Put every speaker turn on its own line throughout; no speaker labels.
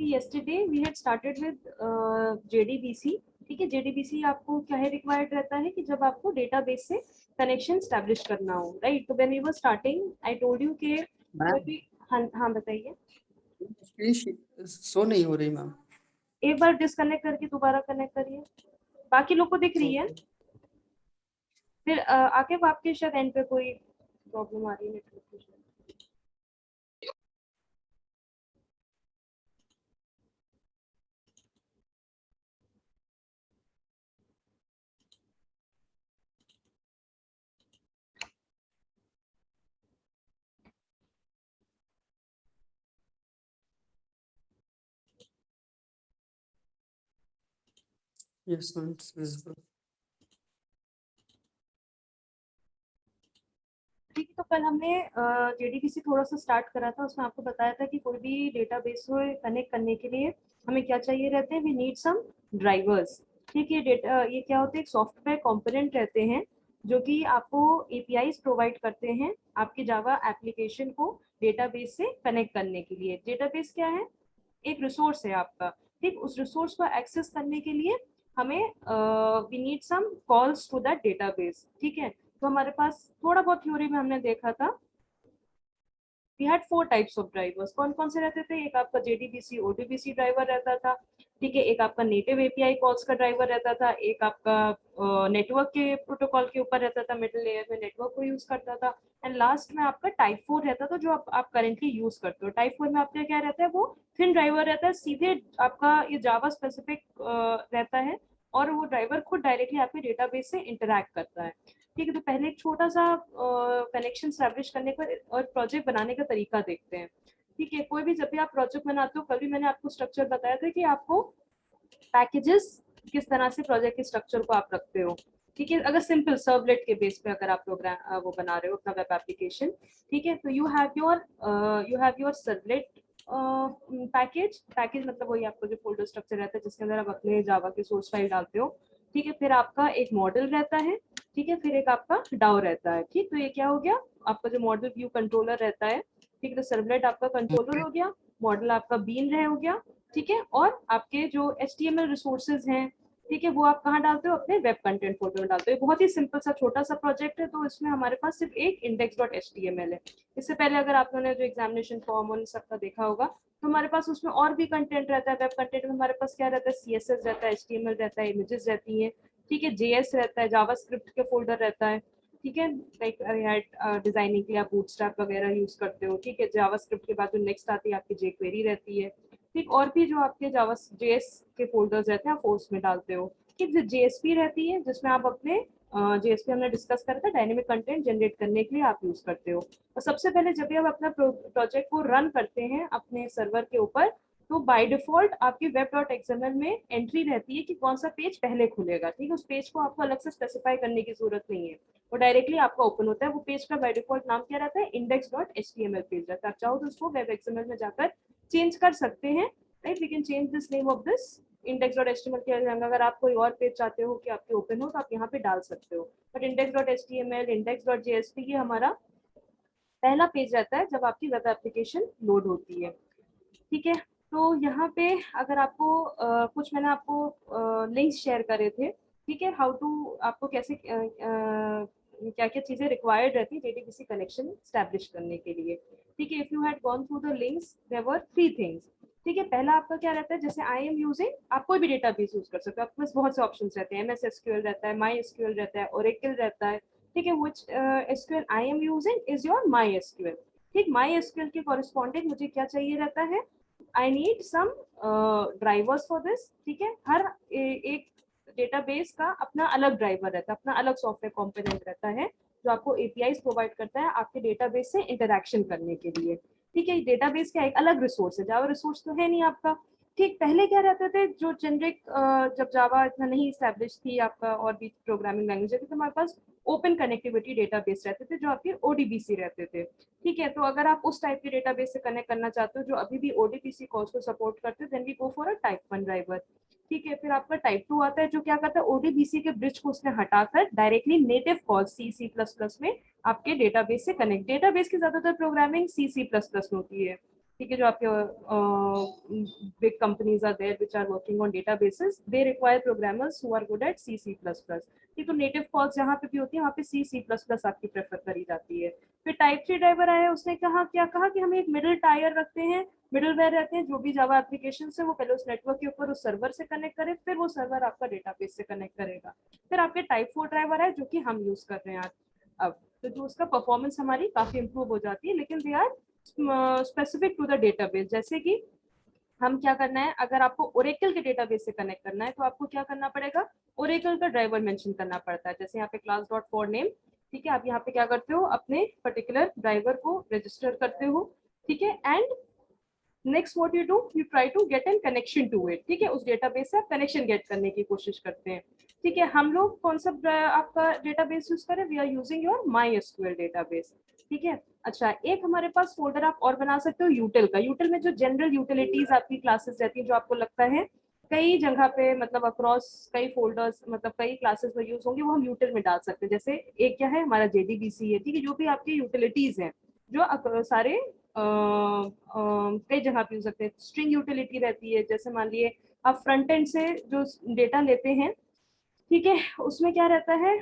yesterday we had started with JDBC. ठीक है, JDBC आपको क्या है रिक्वायर्ड रहता है कि जब आपको डेटाबेस से कनेक्शन स्टैब्लिश करना हो, राइट? तो when we were starting I told you कि कोई भी, हाँ हाँ बताइए।
शो नहीं हो रही मैम।
एक बार डिस्कनेक्ट करके दोबारा कनेक्ट करिए, बाकी लोग को दिख रही है। फिर आके आपके शायद एंड पे कोई प्रॉब्लम आ रही है नेटवर्क की।
Yes, ma'am, it's visible.
ठीक है, तो कल हमने जेडीबीसी थोड़ा सा स्टार्ट करा था, उसमें आपको बताया था कि कोई भी डेटाबेस को कनेक्ट करने के लिए हमें क्या चाहिए रहते हैं, वी नीड सम ड्राइवर्स। ठीक है, ये क्या होते हैं, एक सॉफ्टवेयर कंपोनेंट रहते हैं जो कि आपको एपीआईज प्रोवाइड करते हैं आपके जावा एप्लीकेशन को डेटाबेस से कनेक्ट करने के लिए। डेटाबेस क्या है, एक रिसोर्स है आपका। ठीक, उस रिसोर्स को एक्सेस करने के लिए हमें we need some calls to that database. ठीक है, तो हमारे पास थोड़ा बहुत थ्योरी में हमने देखा था, we had 4 types of drivers. कौन कौन से रहते थे, एक आपका जेडीबीसी ओडीबीसी ड्राइवर रहता था। ठीक है, एक आपका नेटिव एपीआई कॉल्स का ड्राइवर रहता था, एक आपका नेटवर्क के प्रोटोकॉल के ऊपर रहता था, मिडिल लेयर में नेटवर्क को यूज करता था। एंड लास्ट में आपका टाइप 4 रहता था जो आप करेंटली यूज करते हो। टाइप 4 में आपका क्या रहता है, वो थिन ड्राइवर रहता है, सीधे आपका ये जावा स्पेसिफिक रहता है और वो ड्राइवर खुद डायरेक्टली आपके डेटाबेस से इंटरैक्ट करता है। ठीक है, तो पहले एक छोटा सा कनेक्शन स्टैब्लिश करने का और प्रोजेक्ट बनाने का तरीका देखते हैं। ठीक है, कोई भी जब भी आप प्रोजेक्ट बनाते हो, कल भी मैंने आपको स्ट्रक्चर बताया था कि आपको पैकेजेस किस तरह से प्रोजेक्ट के स्ट्रक्चर को आप रखते हो। ठीक है, अगर सिंपल सर्वलेट के बेस पे अगर आप प्रोग्राम वो बना रहे हो अपना वेब एप्लीकेशन, ठीक है, तो you have your servlet package मतलब वही आपको जो फोल्डर स्ट्रक्चर रहता है जिसके अंदर आप अपने जावा के सोर्स फाइल डालते हो। ठीक है, फिर आपका एक मॉडल रहता है। ठीक है, फिर एक आपका डाउ रहता है। ठीक, तो ये क्या हो गया, आपका जो मॉडल व्यू कंट्रोलर रहता है। ठीक है, तो सर्वलेट आपका कंट्रोलर हो गया, मॉडल आपका बीन रहे हो गया। ठीक है, और आपके जो HTML रिसोर्सेज हैं, ठीक है, वो आप कहाँ डालते हो, अपने वेब कंटेंट फोल्डर में डालते हो। बहुत ही सिंपल सा छोटा सा प्रोजेक्ट है, तो इसमें हमारे पास सिर्फ एक index.html है। इससे पहले अगर आप लोगों ने जो एग्जामिनेशन फॉर्म उन सबका देखा होगा, तो हमारे पास उसमें और भी कंटेंट रहता है। वेब कंटेंट में हमारे पास क्या रहता है, CSS रहता है, HTML रहता है, इमेजेस रहती हैं। ठीक है, JS रहता है, जावास्क्रिप्ट के फोल्डर रहता है। ठीक है, लाइक डिजाइनिंग के लिए आप बूटस्ट्रैप वगैरह यूज करते हो। ठीक है, जावास्क्रिप्ट के बाद जो नेक्स्ट आती है आपकी jQuery रहती है। ठीक, और भी जो आपके जावा JS के फोल्डर्स रहते हैं आप फोर्स में डालते हो। ठीक, जो JSP रहती है जिसमें आप अपने JSP हमने डिस्कस करा था, डायनेमिक कंटेंट जनरेट करने के लिए आप यूज करते हो। और सबसे पहले जब भी आप अपना प्रोजेक्ट को रन करते हैं अपने सर्वर के ऊपर, तो बाय डिफॉल्ट आपकी web.xml में एंट्री रहती है कि कौन सा पेज पहले खुलेगा। ठीक है, उस पेज को आपको अलग से स्पेसिफाई करने की जरूरत नहीं है, वो डायरेक्टली आपका ओपन होता है। वो पेज का बाय डिफॉल्ट नाम क्या रहता है, index.html पेज रहता है। आप चाहो तो उसको वेब एक्सएमएल में जाकर चेंज कर सकते हैं, right? We can change this name of this index.html के जगह अगर आप कोई और पेज चाहते हो कि आपके ओपन हो, तो आप यहाँ पे डाल सकते हो। बट index.html index.jsp ये हमारा पहला पेज रहता है जब आपकी वेब एप्लीकेशन लोड होती है। ठीक है, तो यहाँ पे अगर आपको कुछ मैंने आपको लिंक्स शेयर करे थे। ठीक है, हाउ टू आपको कैसे क्या क्या चीजें रिक्वायर्ड रहती है जेडीबीसी कनेक्शन स्टैब्लिश करने के लिए। ठीक है, if you had gone through the links there were 3 things. ठीक है, पहला आपका क्या रहता है, जैसे आई एम यूजिंग, आप कोई भी डेटाबेस यूज कर सकते हो, आपके पास बहुत से ऑप्शंस रहते हैं, MS SQL रहता है, माई SQL रहता है, ओरेकल रहता है। ठीक है, which SQL I am using is your my SQL। ठीक, माई SQL के कॉरेस्पॉन्डिंग मुझे क्या चाहिए रहता है, I need some drivers for this. ठीक है, हर एक डेटाबेस का अपना अलग ड्राइवर रहता है, अपना अलग सॉफ्टवेयर कंपोनेंट रहता है जो आपको एपीआईज प्रोवाइड करता है आपके डेटाबेस से इंटरैक्शन करने के लिए। ठीक है, डेटाबेस का एक अलग रिसोर्स है, जावा रिसोर्स तो है नहीं आपका। ठीक, पहले क्या रहते थे जो जेनरिक, जब जावा इतना नहीं स्टैब्लिश थी आपका और भी प्रोग्रामिंग लैंग्वेज थी, तो हमारे पास ओपन कनेक्टिविटी डेटाबेस रहते थे जो आपके ओडीबीसी रहते थे। ठीक है, तो अगर आप उस टाइप के डेटाबेस से कनेक्ट करना चाहते हो जो अभी भी ओडीबीसी कॉल्स को सपोर्ट करते हैं, then we go for a type 1 driver. ठीक है, फिर आपका टाइप 2 आता है जो क्या करता है, ओडीबीसी के ब्रिज को उसने हटाकर डायरेक्टली नेटिव कॉल C++ में आपके डेटाबेस से कनेक्ट। डेटाबेस की ज्यादातर प्रोग्रामिंग C++ में होती है। ठीक है, जो आपके big companies are there which are working on databases, they require programmers who are good at C C plus plus. ठीक, तो नेटिव कॉल्स जहाँ पे भी होती है वहाँ पे सी सी प्लस प्लस आपकी प्रेफर करी जाती है। फिर टाइप 3 ड्राइवर आया, उसने कहा क्या कहा कि हम एक मिडिल टायर रखते हैं, मिडिलवेयर रहते हैं, जो भी जावा एप्लीकेशन है वो पहले उस नेटवर्क के ऊपर उस सर्वर से कनेक्ट करे, फिर वो सर्वर आपका डेटाबेस से कनेक्ट करेगा। फिर आपके टाइप 4 ड्राइवर है जो कि हम यूज कर रहे हैं आज। अब तो जो उसका परफॉर्मेंस हमारी काफी इंप्रूव हो जाती है, लेकिन they are specific to the database. जैसे कि हम क्या करना है, अगर आपको ओरेकल के डेटाबेस से कनेक्ट करना है तो आपको क्या करना पड़ेगा, ओरेकल का ड्राइवर मेंशन करना पड़ता है। जैसे यहाँ पे क्लास डॉट फॉर नेम, ठीक है, आप यहाँ पे क्या करते हो, अपने पर्टिकुलर ड्राइवर को रजिस्टर करते हो, ठीक है, and next what you do, you try to get an connection to it. ठीक है, उस डेटाबेस से आप कनेक्शन गेट करने की कोशिश करते हैं। ठीक है, हम लोग कौन सा आपका डेटाबेस यूज करें, we are using your MySQL database. ठीक है, अच्छा, एक हमारे पास फोल्डर आप और बना सकते हो यूटिल का। यूटिल में जो जनरल यूटिलिटीज आपकी क्लासेस रहती है, जो आपको लगता है कई जगह पे मतलब अक्रॉस कई फोल्डर्स मतलब कई क्लासेस में यूज होंगे, वो हम यूटिल में डाल सकते हैं। जैसे एक क्या है हमारा जेडीबीसी है, ठीक है, जो भी आपकी यूटिलिटीज हैं जो सारे कई जगह पे यूज सकते हैं। स्ट्रिंग यूटिलिटी रहती है, जैसे मान लिए आप फ्रंट एंड से जो डेटा लेते हैं, ठीक है, उसमें क्या रहता है,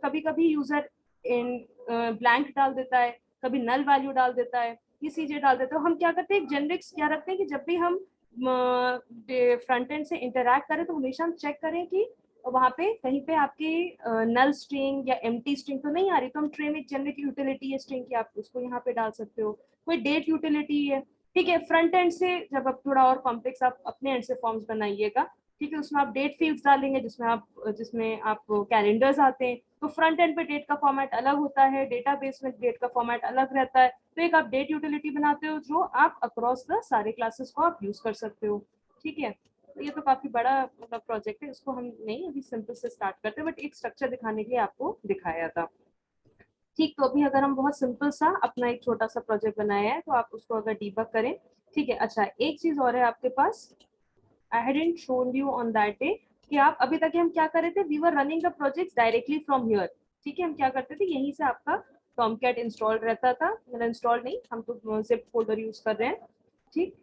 कभी कभी यूजर इन ब्लैंक डाल देता है, कभी नल वैल्यू डाल देता है, ये चीजें डाल देते हैं। हम क्या करते हैं, जेनरिक्स क्या रखते हैं कि जब भी हम फ्रंट एंड से इंटरैक्ट करें तो हमेशा हम चेक करें कि वहां पे कहीं पे आपकी नल स्ट्रिंग या एम्प्टी स्ट्रिंग तो नहीं आ रही, तो हम ट्रे में जेनरिक यूटिलिटी है स्ट्रिंग की, आप उसको यहाँ पे डाल सकते हो। कोई डेट यूटिलिटी है, ठीक है, फ्रंट एंड से जब आप थोड़ा और कॉम्प्लेक्स आप अपने एंड से फॉर्म्स बनाइएगा, ठीक है, उसमें आप डेट फील्ड्स डालेंगे, जिसमें आप कैलेंडर्स आते हैं, तो फ्रंट एंड पे डेट का फॉर्मेट अलग होता है, डेटाबेस में डेट का फॉर्मेट अलग रहता है। तो एक आप डेट यूटिलिटी बनाते हो जो आप अक्रॉस द सारे क्लासेस को आप यूज कर सकते हो। ठीक है, तो ये तो काफी बड़ा मतलब प्रोजेक्ट है, इसको हम नहीं अभी सिंपल से स्टार्ट करते हैं, बट एक स्ट्रक्चर दिखाने के लिए आपको दिखाया था। ठीक, तो अभी अगर हम बहुत सिंपल सा अपना एक छोटा सा प्रोजेक्ट बनाया है तो आप उसको अगर डीबग करें, ठीक है। अच्छा, एक चीज और है आपके पास, I hadn't shown you on that day, कि आप अभी तक हम क्या कर रहे थे, we were running the project directly from here. ठीक है, हम क्या करते थे, यहीं से आपका टॉमकैट इंस्टॉल रहता था, मतलब इंस्टॉल नहीं, हम तो जिप फोल्डर यूज कर रहे हैं। ठीक,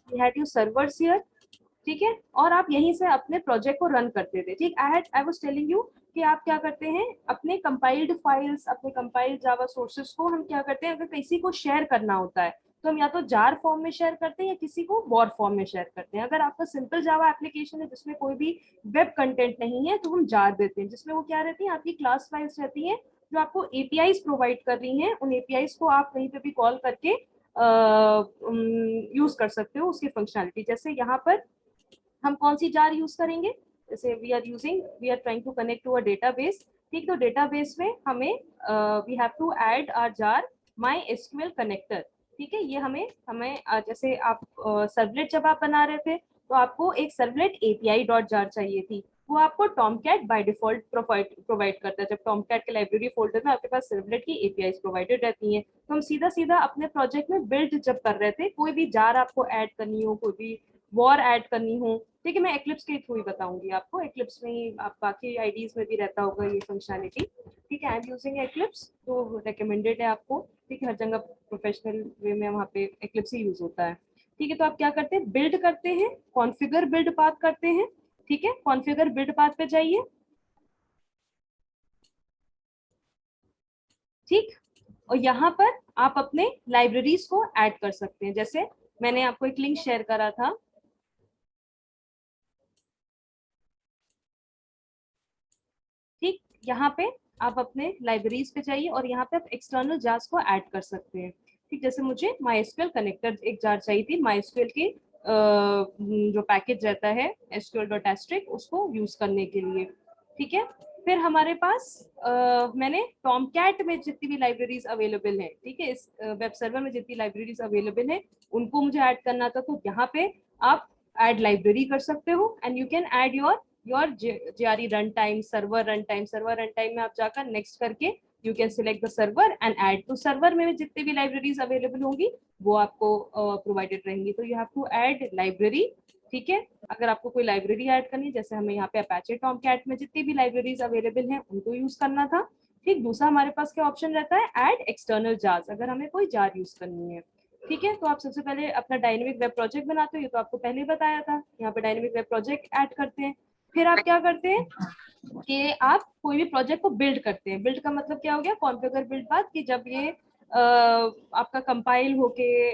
we had you servers here, ठीक है, और आप यहीं से अपने प्रोजेक्ट को रन करते थे। ठीक, आई वाज टेलिंग यू कि आप क्या करते हैं, अपने कंपाइल्ड फाइल्स, अपने कंपाइल्ड जावा सोर्सेस को हम क्या करते हैं, अगर किसी को शेयर करना होता है तो हम या तो जार फॉर्म में शेयर करते हैं या किसी को वॉर फॉर्म में शेयर करते हैं। अगर आपका सिंपल जावा एप्लीकेशन है जिसमें कोई भी वेब कंटेंट नहीं है तो हम जार देते हैं, जिसमें वो क्या रहती है, आपकी क्लास फाइल्स रहती हैं जो आपको एपीआईज प्रोवाइड कर रही हैं। उन एपीआईज को आप कहीं पे भी कॉल करके यूज कर सकते हो उसकी फंक्शनलिटी। जैसे यहाँ पर हम कौन सी जार यूज करेंगे, जैसे we are trying to connect to a database. ठीक, तो डेटाबेस में हमें we have to add our jar MySQL connector. ठीक है, ये हमें हमें जैसे आप सर्वलेट जब आप बना रहे थे तो आपको एक सर्वलेट एपीआई डॉट जार चाहिए थी, वो आपको टॉमकैट बाय डिफॉल्ट प्रोवाइड करता है। जब टॉमकैट के लाइब्रेरी फोल्डर में आपके पास सर्वलेट की एपीआई प्रोवाइडेड रहती हैं, तो हम सीधा सीधा अपने प्रोजेक्ट में बिल्ड जब कर रहे थे, कोई भी जार आपको ऐड करनी हो, कोई भी वॉर ऐड करनी हो, ठीक है, मैं एक्लिप्स के थ्रू ही बताऊंगी आपको। एक्लिप्स में ही आप बाकी आईडीज में भी रहता होगा ये फंक्शनलिटी। ठीक है, आई एम यूजिंग एक्लिप्स, तो रेकमेंडेड है आपको। ठीक है, हर जगह प्रोफेशनल वे में वहाँ पे एक्लिप्स ही यूज होता है। ठीक है, तो आप क्या करते हैं, बिल्ड करते हैं, कॉन्फ़िगर बिल्ड पाथ करते हैं। ठीक है, कॉन्फ़िगर बिल्ड पाथ पे जाइए। ठीक, और यहाँ पर आप अपने लाइब्रेरीज को ऐड कर सकते हैं। जैसे मैंने आपको एक लिंक शेयर करा था, ठीक, यहाँ पे आप अपने लाइब्रेरीज पे जाइए और यहाँ पे आप एक्सटर्नल जार्स को ऐड कर सकते हैं। ठीक, जैसे मुझे माईएसक्यूएल कनेक्टर एक जार चाहिए थी, माईएसक्यूएल के जो पैकेज रहता है sql.asterisk, उसको यूज करने के लिए। ठीक है, फिर हमारे पास मैंने टॉमकैट में जितनी भी लाइब्रेरीज अवेलेबल हैं, ठीक है, इस वेब सर्वर में जितनी लाइब्रेरीज अवेलेबल हैं उनको मुझे ऐड करना था। तो यहाँ पे आप ऐड लाइब्रेरी कर सकते हो and you can add your JRE run time, server run time में आप जाकर नेक्स्ट करके you can select the server and add. तो सर्वर में जितने भी लाइब्रेरीज अवेलेबल होंगी वो आपको प्रोवाइडेड रहेंगी। तो you have to add library. ठीक है, अगर आपको कोई लाइब्रेरी ऐड करनी है, जैसे हमें यहाँ पे अपाचे टॉमकैट में जितनी भी लाइब्रेरीज अवेलेबल हैं उनको यूज करना था, ठीक, दूसरा हमारे पास क्या ऑप्शन रहता है, ऐड एक्सटर्नल जार्स, अगर हमें कोई जार यूज करनी है। ठीक है, तो आप सबसे पहले अपना डायनेमिक वेब प्रोजेक्ट बनाते हो, ये तो आपको पहले ही बताया था, यहाँ पे डायनेमिक वेब प्रोजेक्ट ऐड करते हैं। फिर आप क्या करते हैं कि आप कोई भी प्रोजेक्ट को बिल्ड करते हैं। बिल्ड का मतलब क्या हो गया, कॉन्फ़िगर बिल्ड बात, कि जब ये आपका कंपाइल होके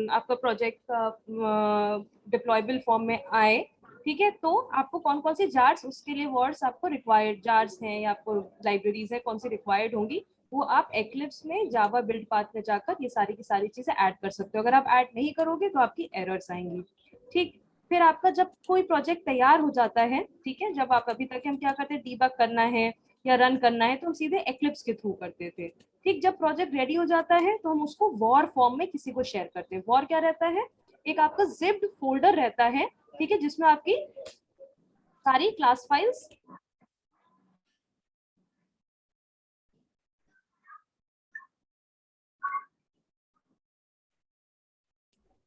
आपका प्रोजेक्ट का डिप्लॉयबल फॉर्म में आए, ठीक है, तो आपको कौन कौन सी जार्स, उसके लिए वर्ड्स आपको रिक्वायर्ड जार्स हैं या आपको लाइब्रेरीज है कौन सी रिक्वायर्ड होंगी, वो आप एक्लिप्स में जावा बिल्ड पाथ में जाकर ये सारी की सारी चीजें ऐड कर सकते हो। अगर आप ऐड नहीं करोगे तो आपकी एरर्स आएंगी। ठीक, फिर आपका जब कोई प्रोजेक्ट तैयार हो जाता है, ठीक है, जब आप अभी तक हम क्या करते हैं, डीबग करना है या रन करना है तो हम सीधे एक्लिप्स के थ्रू करते थे। ठीक, जब प्रोजेक्ट रेडी हो जाता है तो हम उसको वॉर फॉर्म में किसी को शेयर करते हैं। वॉर क्या रहता है, एक आपका जिप्ड फोल्डर रहता है, ठीक है, जिसमें आपकी सारी क्लास फाइल्स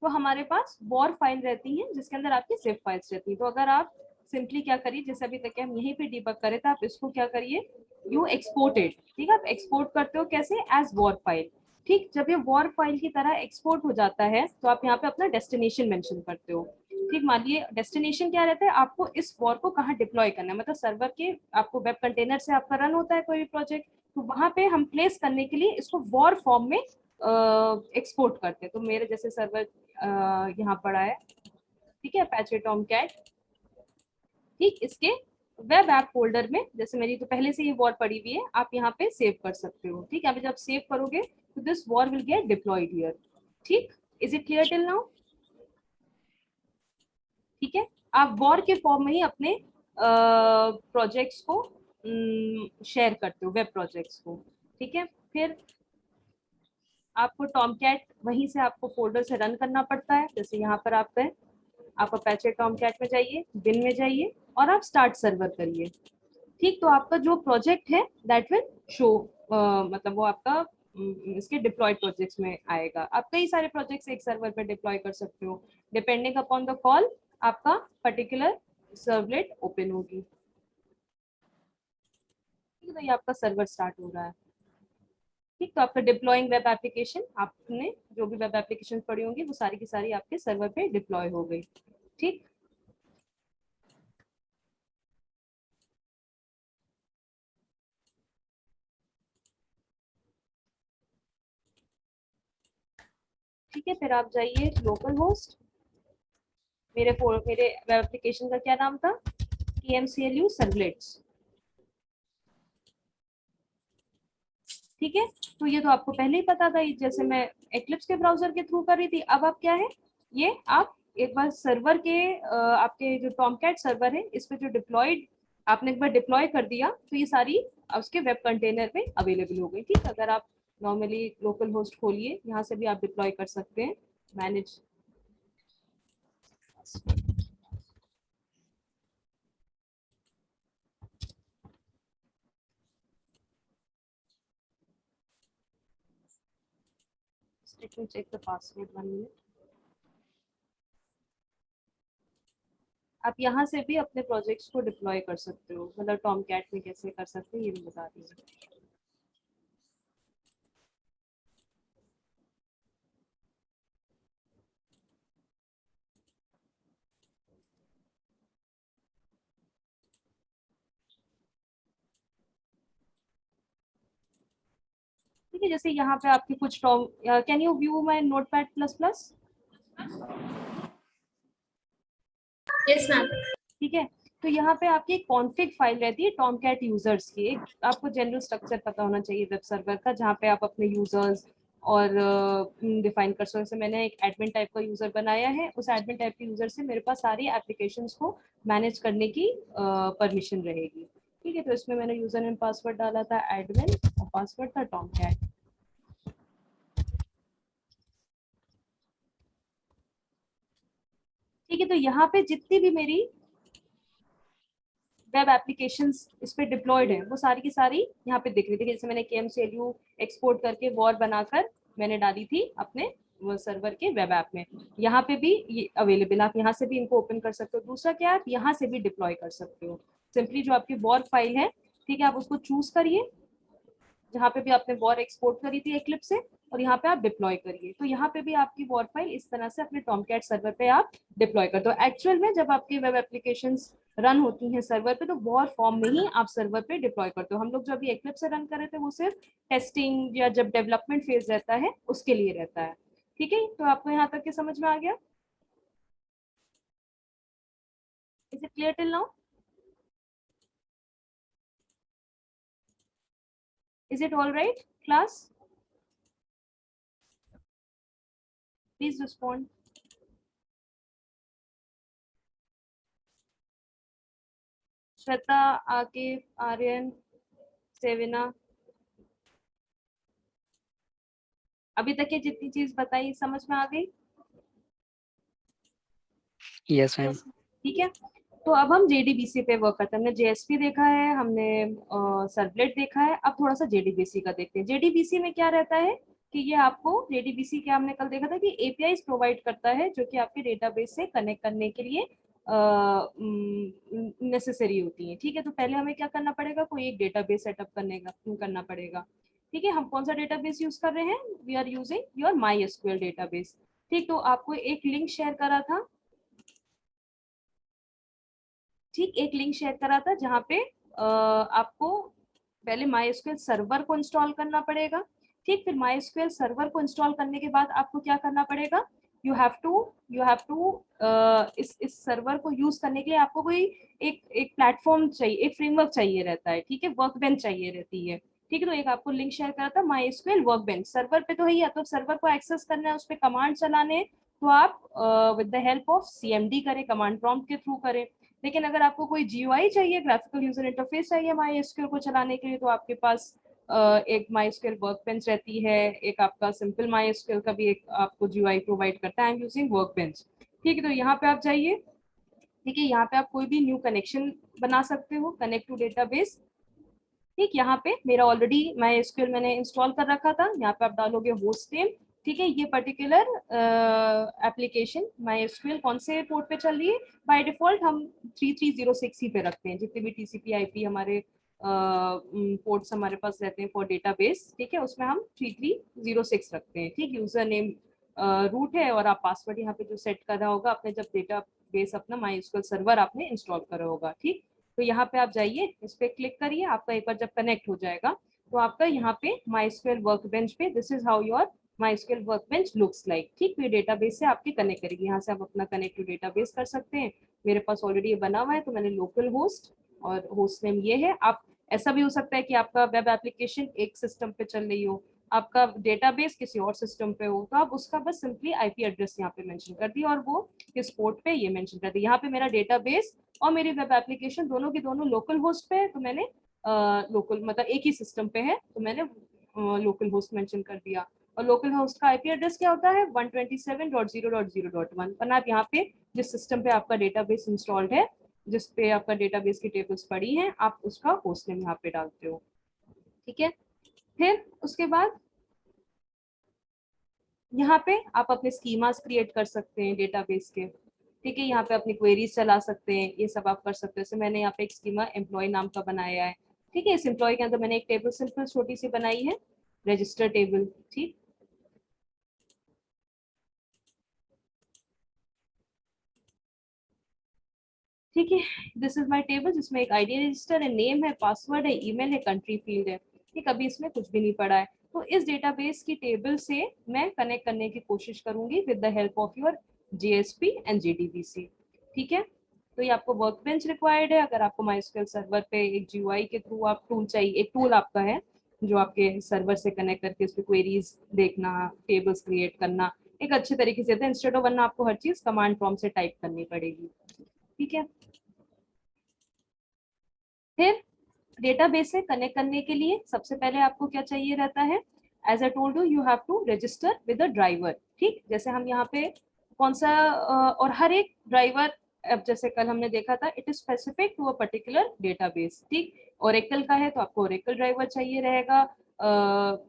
तो हमारे पास वॉर फाइल रहती है जिसके अंदर आपकी जिप फाइल्स रहती है। तो अगर आप सिंपली क्या करिए, जैसे अभी तक हम यहीं पे डिबग करें, तो आप इसको क्या करिए, यू एक्सपोर्टेड, ठीक है, आप एक्सपोर्ट करते हो कैसे, एज वॉर फाइल। ठीक, जब ये वॉर फाइल की तरह एक्सपोर्ट हो जाता है तो आप यहाँ पे अपना डेस्टिनेशन मेंशन करते हो। ठीक, मानिए डेस्टिनेशन क्या रहता है, आपको इस वॉर को कहाँ डिप्लॉय करना है, मतलब सर्वर के आपको वेब कंटेनर से आपका रन होता है कोई भी प्रोजेक्ट, तो वहां पे हम प्लेस करने के लिए इसको वॉर फॉर्म में एक्सपोर्ट करते हैं। तो मेरे जैसे सर्वर यहाँ पड़ा है, ठीक है, अपैचे टॉमकैट, ठीक, इसके वेब ऐप फोल्डर में, जैसे मेरी तो पहले से ये वॉर पड़ी हुई है, आप यहाँ पे सेव कर सकते हो। ठीक है, अभी जब सेव करोगे तो this war will get deployed here. ठीक, is it clear till now? ठीक है, आप वॉर के फॉर्म में ही अपने प्रोजेक्ट्स को शेयर करते हो, वेब प्रोजेक्ट्स को। ठीक है, फिर आपको टॉमकैट वहीं से आपको फोल्डर से रन करना पड़ता है। जैसे यहाँ पर आप गए, आप अपैचे टॉमकैट में जाइए, बिन में जाइए और आप स्टार्ट सर्वर करिए। ठीक, तो आपका जो प्रोजेक्ट है दैट विल शो, मतलब वो आपका इसके डिप्लॉयड प्रोजेक्ट्स में आएगा। आप कई सारे प्रोजेक्ट्स एक सर्वर पे डिप्लॉय कर सकते हो, डिपेंडिंग अपॉन द कॉल आपका पर्टिकुलर सर्वलेट ओपन होगी। ठीक है, तो ये आपका सर्वर स्टार्ट हो रहा है। ठीक, तो आपका डिप्लॉइंग वेब एप्लीकेशन, आपने जो भी वेब एप्लीकेशन पड़ी होंगी वो सारी की सारी आपके सर्वर पे डिप्लॉय हो गई। ठीक, ठीक है, फिर आप जाइए लोकल होस्ट। मेरे वेब एप्लीकेशन का क्या नाम था, TMCLU सर्वलेट्स। ठीक है, तो ये तो आपको पहले ही पता था, जैसे मैं एक्लिप्स के ब्राउजर के थ्रू कर रही थी। अब आप क्या है, ये आप एक बार सर्वर के आपके जो टॉमकैट सर्वर है इस पे जो डिप्लॉयड आपने एक बार डिप्लॉय कर दिया तो ये सारी उसके वेब कंटेनर में अवेलेबल हो गई। ठीक, अगर आप नॉर्मली लोकल होस्ट खोलिए, यहाँ से भी आप डिप्लॉय कर सकते हैं, manage. Let me check the password 1 minute. आप यहाँ से भी अपने प्रोजेक्ट्स को डिप्लॉय कर सकते हो, मतलब टॉमकैट में कैसे कर सकते हैं ये भी बता दीजिए। ठीक है, जैसे यहाँ पे आपके कुछ Tom, can you view my notepad plus plus?
Yes ma'am.
ठीक है, तो यहाँ पे आपकी एक कॉन्फ़िग फाइल रहती है टॉमकैट यूजर्स की। एक आपको जनरल स्ट्रक्चर पता होना चाहिए वेब सर्वर का, जहाँ पे आप अपने यूजर्स और डिफाइन कर सकते हो। जैसे मैंने एक एडमिन टाइप का यूजर बनाया है, उस एडमिन टाइप के यूजर से मेरे पास सारी एप्लीकेशंस को मैनेज करने की परमिशन रहेगी। ठीक है, तो इसमें मैंने यूजर नेम पासवर्ड डाला था एडमिन और पासवर्ड था टॉमकैट। ठीक है, तो यहाँ पे जितनी भी मेरी वेब एप्लीकेशंस इस पे डिप्लॉयड है वो सारी की सारी यहाँ पे दिख रही थी। जैसे मैंने KMCLU एक्सपोर्ट करके वॉर बनाकर मैंने डाली थी अपने सर्वर के वेब ऐप में, यहाँ पे भी ये अवेलेबल, आप यहाँ से भी इनको ओपन कर सकते हो। दूसरा क्या, आप यहाँ से भी डिप्लॉय कर सकते हो। सिंपली जो आपकी वॉर फाइल है, ठीक है, आप उसको चूज करिए, जहाँ पे भी आपने वॉर एक्सपोर्ट करी थी एक्लिप्स से, और यहाँ पे आप डिप्लॉय करिए। तो यहाँ पे भी आपकी वॉर फाइल इस तरह से अपने टॉमकैट सर्वर पे आप डिप्लॉय करते हो। एक्चुअल में जब आपकी वेब एप्लीकेशंस रन होती हैं सर्वर पे, तो वॉर फॉर्म में ही आप सर्वर पे डिप्लॉय करते हो। हम लोग जो अभी एक्लिप्स से रन कर रहे थे वो सिर्फ टेस्टिंग या जब डेवलपमेंट फेज रहता है उसके लिए रहता है। ठीक है, तो आपको यहाँ तक के समझ में आ गया? Is it clear till now? Is it all right, class? Please respond. Shweta, Aqib, Aryan, Sevina, अभी तक ये जितनी चीज बताई समझ में आ गई?
Yes, ma'am.
ठीक है, तो अब हम JDBC पे वर्क करते हैं। हमने JSP देखा है, हमने सर्वलेट देखा है, अब थोड़ा सा JDBC का देखते हैं। JDBC में क्या रहता है कि ये आपको JDBC क्या हमने कल देखा था कि APIs प्रोवाइड करता है जो कि आपके डेटाबेस से कनेक्ट करने के लिए नेसेसरी होती है। ठीक है, तो पहले हमें क्या करना पड़ेगा, कोई एक डेटाबेस सेटअप करना पड़ेगा। ठीक है, हम कौन सा डेटाबेस यूज कर रहे हैं? We are using your MySQL database. ठीक, तो आपको एक लिंक शेयर करा था, ठीक, एक लिंक शेयर करा था जहाँ पे आपको पहले MySQL सर्वर को इंस्टॉल करना पड़ेगा। ठीक, फिर MySQL सर्वर को इंस्टॉल करने के बाद आपको क्या करना पड़ेगा, यू हैव टू इस सर्वर को यूज करने के लिए आपको कोई एक प्लेटफॉर्म चाहिए, एक फ्रेमवर्क चाहिए रहता है। ठीक है, वर्कबेंच चाहिए रहती है। ठीक है, तो एक आपको लिंक शेयर करा था MySQL वर्कबेंच। सर्वर पे तो है ही, या तो सर्वर को एक्सेस करना है, उस पर कमांड चलाने हैं, तो आप with the help of CMD करें, कमांड प्रॉम्प्ट के थ्रू करें। लेकिन अगर आपको कोई GUI चाहिए, ग्राफिकल यूजर इंटरफेस चाहिए MySQL को चलाने के लिए, तो आपके पास एक MySQL वर्कबेंच रहती है, एक आपका सिंपल MySQL का भी एक आपको GUI प्रोवाइड करता है। I am using workbench. ठीक है, तो यहाँ पे आप जाइए। ठीक है, यहाँ पे आप कोई भी न्यू कनेक्शन बना सकते हो, कनेक्ट टू डेटाबेस। ठीक, यहाँ पे मेरा ऑलरेडी MySQL मैंने इंस्टॉल कर रखा था, यहाँ पे आप डालोगे होस्ट नेम। ठीक है, ये पर्टिकुलर एप्लीकेशन MySQL कौन से पोर्ट पे चल रही है? बाय डिफॉल्ट हम 3306 ही पे रखते हैं, जितने भी TCP/IP हमारे पोर्ट्स हमारे पास रहते हैं फॉर डेटाबेस। ठीक है, उसमें हम 3306 रखते हैं। ठीक, यूजर नेम रूट है, और आप पासवर्ड यहाँ पे जो सेट कर रहा होगा आपने, जब डेटाबेस अपना MySQL सर्वर आपने इंस्टॉल करा होगा। ठीक, तो यहाँ पे आप जाइए, इस पे क्लिक करिए। आपका एक बार जब कनेक्ट हो जाएगा तो आपका यहाँ पे MySQL वर्कबेंच पे, this is how your MySQL workbench looks like. ठीक, तो ये डेटाबेस से आपकी कनेक्ट करेगी। यहाँ से आप अपना कनेक्ट टू डेटाबेस कर सकते हैं। मेरे पास ऑलरेडी ये बना हुआ है, तो मैंने लोकल होस्ट और होस्ट नेम ये है। आप ऐसा भी हो सकता है कि आपका वेब एप्लीकेशन एक सिस्टम पे चल रही हो, आपका डेटाबेस किसी और सिस्टम पे हो, तो आप उसका बस सिंपली IP एड्रेस यहाँ पे मेंशन कर दिया, और वो किस पोर्ट पे ये मेंशन कर दिया। यहाँ पे मेरा डेटाबेस और मेरी वेब एप्लीकेशन दोनों की दोनों लोकल होस्ट पे है, तो मैंने लोकल मतलब एक ही सिस्टम पे है, तो मैंने लोकल होस्ट मेंशन कर दिया। और लोकल होस्ट का IP एड्रेस क्या होता है? 127.0.0.1। पर आप यहाँ पे जिस सिस्टम पे आपका डेटाबेस इंस्टॉल्ड है, जिस पे आपका डेटाबेस की टेबल्स पड़ी हैं, आप उसका होस्ट नेम यहाँ पे डालते हो। ठीक है, फिर उसके बाद यहाँ पे आप अपने स्कीमास क्रिएट कर सकते हैं डेटाबेस के। ठीक है, यहाँ पे अपनी क्वेरीज चला सकते हैं, ये सब आप कर सकते हैं। जैसे मैंने यहाँ पे एक स्कीमा एम्प्लॉय नाम का बनाया है। ठीक है, इस एम्प्लॉय के अंदर मैंने एक टेबल सिंपल छोटी सी बनाई है, रजिस्टर टेबल। ठीक, ठीक है, दिस इज माय टेबल जिसमें एक आईडी रजिस्टर है, नेम है, पासवर्ड है, ईमेल है, कंट्री फील्ड है। ठीक, अभी इसमें कुछ भी नहीं पड़ा है। तो इस डेटाबेस की टेबल से मैं कनेक्ट करने की कोशिश करूंगी with the help of your JSP and JDBC। ठीक है, तो ये आपको वर्कबेंच रिक्वायर्ड है। अगर आपको MySQL सर्वर पे एक GUI के थ्रू आप टूल चाहिए, एक टूल आपका है जो आपके सर्वर से कनेक्ट करके उस पर क्वेरीज देखना, टेबल्स क्रिएट करना एक अच्छे तरीके से, इंस्टेड ऑफ वरना आपको हर चीज कमांड प्रॉम्प्ट से टाइप करनी पड़ेगी। ठीक है, फिर डेटाबेस से कनेक्ट करने के लिए सबसे पहले आपको क्या चाहिए रहता है? As I told you have to register with a driver. ठीक, जैसे हम यहाँ पे कौन सा और हर एक ड्राइवर, अब जैसे कल हमने देखा था, it is specific to a particular database. ठीक, ओरेकल का है तो आपको ओरेकल ड्राइवर चाहिए रहेगा,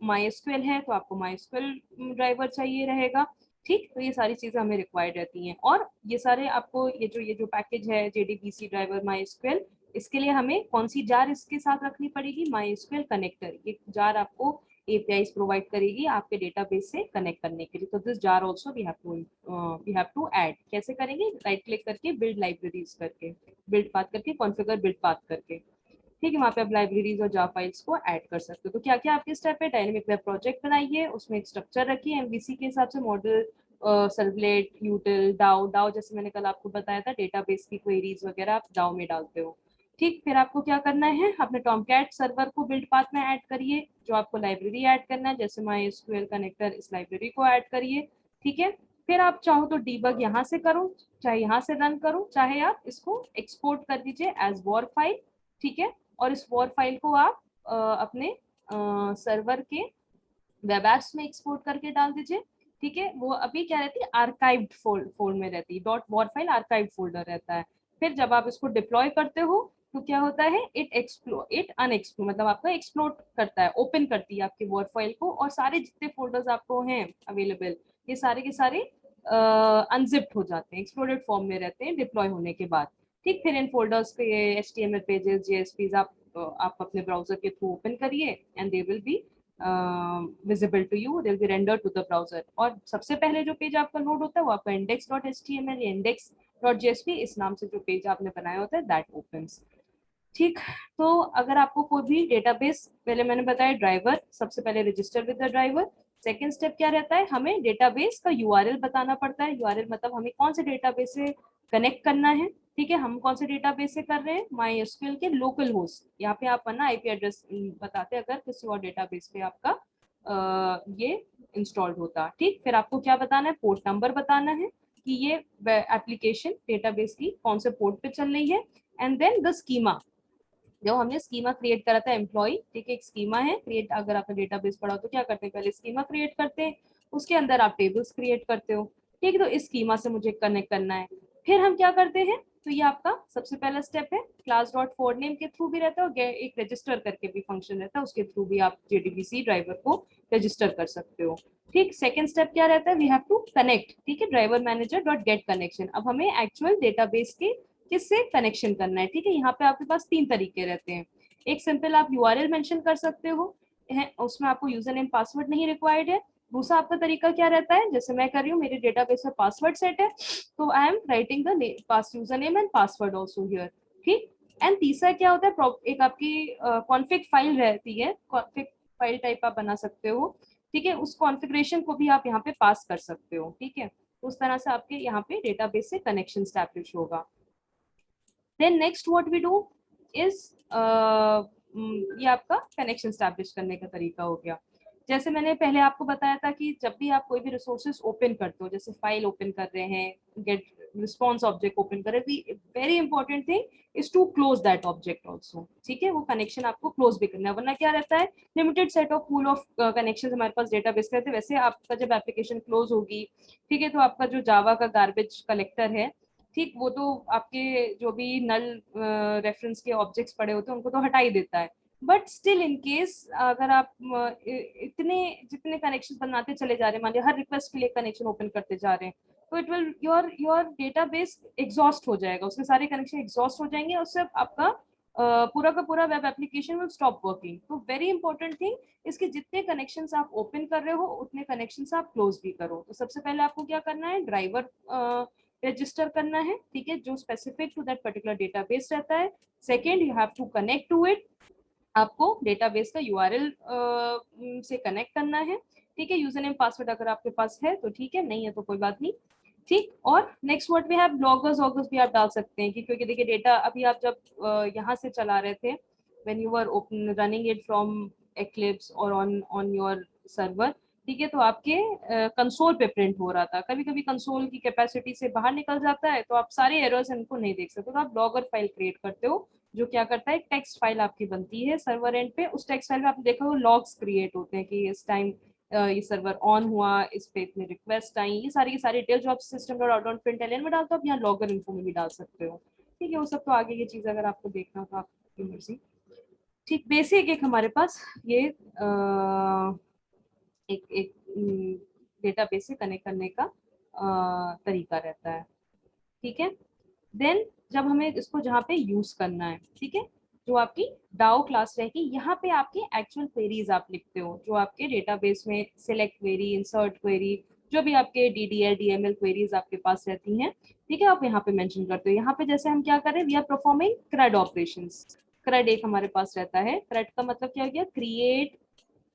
MySQL है तो आपको MySQL ड्राइवर चाहिए रहेगा। ठीक, तो ये सारी चीजें हमें रिक्वायर्ड रहती हैं। और ये सारे आपको ये जो पैकेज है JDBC ड्राइवर MySQL, इसके लिए हमें कौन सी जार इसके साथ रखनी पड़ेगी, MySQL कनेक्टर। ये जार आपको APIs प्रोवाइड करेगी आपके डेटाबेस से कनेक्ट करने के लिए। तो this jar also we have to add. कैसे करेंगे, राइट क्लिक करके बिल्ड लाइब्रेरीज करके, बिल्ड पाथ करके, कॉन्फ़िगर बिल्ड पाथ करके, ठीक है। वहाँ पे आप लाइब्रेरीज और जार फाइल्स को ऐड कर सकते हो। तो क्या क्या आपके स्टेप है, डायनेमिक वेब प्रोजेक्ट बनाइए, उसमें एक स्ट्रक्चर रखिए MVC के हिसाब से, मॉडल, सर्वलेट, यूटिल, डाउ। डाउ जैसे मैंने कल आपको बताया था, डेटाबेस की क्वेरीज वगैरह आप डाउ में डालते हो, ठीक। फिर आपको क्या करना है, अपने टॉमकैट सर्वर को बिल्ड पाथ में ऐड करिए, जो आपको लाइब्रेरी ऐड करना है, जैसे MySQL कनेक्टर, इस लाइब्रेरी को ऐड करिए, ठीक है। फिर आप चाहो तो डीबग यहाँ से करो, चाहे यहाँ से रन करो, चाहे आप इसको एक्सपोर्ट कर दीजिए एज वॉर फाइल, ठीक है। और इस वॉर फाइल को आप अपने सर्वर के वेब एप्स में एक्सपोर्ट करके डाल दीजिए, ठीक है। वो अभी क्या रहती है, आर्काइव्ड फोल्डर में रहती है, dot war file archived folder रहता है। फिर जब आप इसको डिप्लॉय करते हो तो क्या होता है, इट अनएक्सप्लोर, मतलब आपका एक्सप्लोर करता है, ओपन करती है आपकी वॉर फाइल को, और सारे जितने फोल्डर्स आपको हैं अवेलेबल, ये सारे के सारे अनजिप्ड हो जाते हैं, एक्सप्लोडेड फॉर्म में रहते हैं डिप्लॉय होने के बाद, ठीक। फिर इन फोल्डर्स पे HTML पेजेस, JSPs आप अपने ब्राउजर के थ्रू ओपन करिए, and they will be visible to you, they'll be rendered to the browser। और सबसे पहले जो पेज आपका लोड होता है वो आपका index.html या index.jsp इस नाम से जो पेज आपने बनाया होता है that opens, ठीक। तो अगर आपको कोई भी डेटाबेस, पहले मैंने बताया ड्राइवर, सबसे पहले register with the driver. Second step क्या रहता है, हमें डेटाबेस का URL बताना पड़ता है। URL मतलब हमें कौन से डेटाबेस से कनेक्ट करना है, ठीक है। हम कौन से डेटाबेस से कर रहे हैं, MySQL के लोकल होस्ट। यहाँ पे आप अपना IP एड्रेस बताते हैं अगर किसी और डेटाबेस पे आपका ये इंस्टॉल्ड होता, ठीक। फिर आपको क्या बताना है, पोर्ट नंबर बताना है कि ये एप्लीकेशन डेटाबेस की कौन से पोर्ट पे चल रही है, एंड देन द स्कीमा, जो हमने स्कीमा क्रिएट करा था एम्प्लॉय, ठीक है। एक स्कीमा है क्रिएट, अगर आपने डेटाबेस पढ़ा तो क्या करते हैं, पहले स्कीमा क्रिएट करते हैं, उसके अंदर आप टेबल्स क्रिएट करते हो, ठीक है। तो इस स्कीमा से मुझे कनेक्ट करना है। फिर हम क्या करते हैं, तो ये आपका सबसे पहला स्टेप है, क्लास डॉट फॉर्ड नेम के थ्रू भी रहता है, और एक रजिस्टर करके भी फंक्शन रहता है, उसके थ्रू भी आप JDBC ड्राइवर को रजिस्टर कर सकते हो, ठीक। सेकंड स्टेप क्या रहता है, वी हैव टू कनेक्ट, ठीक है, driver manager dot get connection. अब हमें एक्चुअल डेटाबेस के किससे कनेक्शन करना है, ठीक है। यहाँ पे आपके पास 3 तरीके रहते हैं। एक सिंपल आप URL मेंशन कर सकते हो, उसमें आपको यूजर नेम पासवर्ड नहीं रिक्वायर्ड है। दूसरा आपका तरीका क्या रहता है, जैसे मैं कर रही हूँ, मेरे डेटाबेस में पासवर्ड सेट है, तो I am writing the user name and password also here, ठीक। एंड तीसरा क्या होता है, एक आपकी कॉन्फिग फाइल रहती है, कॉन्फिग फाइल टाइप आप बना सकते हो, ठीक है। उस कॉन्फ़िगरेशन को भी आप यहाँ पे पास कर सकते हो, ठीक है। उस तरह से आपके यहाँ पे डेटाबेस से कनेक्शन स्टैब्लिश होगा। Then next what we do is ये आपका कनेक्शन स्टैब्लिश करने का तरीका हो गया। जैसे मैंने पहले आपको बताया था कि जब भी आप कोई भी रिसोर्सेज ओपन करते हो, जैसे फाइल ओपन कर रहे हैं, गेट रिस्पॉन्स ऑब्जेक्ट ओपन कर रहे हैं, very important thing is to close that object also, ठीक है। वो कनेक्शन आपको क्लोज भी करना है, वरना क्या रहता है, limited set of pool of connection हमारे पास डेटाबेस रहते हैं। वैसे आपका जब एप्लीकेशन क्लोज होगी, ठीक है, तो आपका जो जावा का गार्बेज कलेक्टर है, ठीक, वो तो आपके जो भी नल रेफरेंस के ऑब्जेक्ट्स पड़े होते हैं उनको तो हटा ही देता है। बट स्टिल इन केस अगर आप इतने जितने कनेक्शन बनाते चले जा रहे हैं, मान लीजिए हर रिक्वेस्ट के लिए कनेक्शन ओपन करते जा रहे हैं, तो it will your database exhaust हो जाएगा, उसके सारे कनेक्शन एग्जॉस्ट हो जाएंगे, और उससे आपका पूरा का पूरा web application will stop working. तो वेरी इंपॉर्टेंट थिंग, इसके जितने कनेक्शंस आप ओपन कर रहे हो उतने कनेक्शंस आप क्लोज भी करो। तो सबसे पहले आपको क्या करना है, ड्राइवर रजिस्टर करना है, ठीक है, जो specific to that particular database रहता है। Second, you have to connect to it, आपको डेटाबेस का URL से कनेक्ट करना है, ठीक है। यूजर नेम पासवर्ड अगर आपके पास है तो ठीक है, नहीं है तो कोई बात नहीं, ठीक। और नेक्स्ट वर्ड में है ब्लॉगर्स ऑगर्स भी आप डाल सकते हैं, क्योंकि देखिए डेटा अभी आप जब यहाँ से चला रहे थे, when you are open running it from Eclipse और ऑन योर सर्वर, ठीक है, तो आपके कंसोल पे प्रिंट हो रहा था। कभी कभी कंसोल की कैपेसिटी से बाहर निकल जाता है, तो आप सारे एरर्स इनको नहीं देख सकते, तो आप ब्लॉगर फाइल क्रिएट करते हो, जो क्या करता है, टेक्स्ट फाइल आपकी बनती है सर्वर एंड पे। उस टेक्स्ट फाइल में आपने देखा लॉग्स क्रिएट होते हैं कि इस टाइम ये सर्वर ऑन हुआ, इस पे इतने रिक्वेस्ट आई, ये सारी की सारी डिटेल जो आप system.out.println में डालते हो, आप यहाँ लॉगर इन्फो में भी डाल सकते हो, ठीक है। वो सब तो आगे ये चीज अगर आपको देखना तो आपकी मर्जी, ठीक। बेसिक एक हमारे पास ये एक डेटाबेस से कनेक्ट करने का तरीका रहता है, ठीक है। देन जब हमें इसको जहाँ पे यूज करना है, ठीक है, जो आपकी डाउ क्लास रहेगी, यहाँ पे आपकी एक्चुअल क्वेरीज आप लिखते हो, जो आपके डेटाबेस में सिलेक्ट क्वेरी, इंसर्ट क्वेरी, जो भी आपके डीडीएल डीएमएल क्वेरीज आपके पास रहती हैं, ठीक है, आप यहाँ पे मेंशन करते हो। यहाँ पे जैसे हम क्या करें, we are performing CRUD operations. CRUD एक हमारे पास रहता है। CRUD का मतलब क्या हो गया, क्रिएट,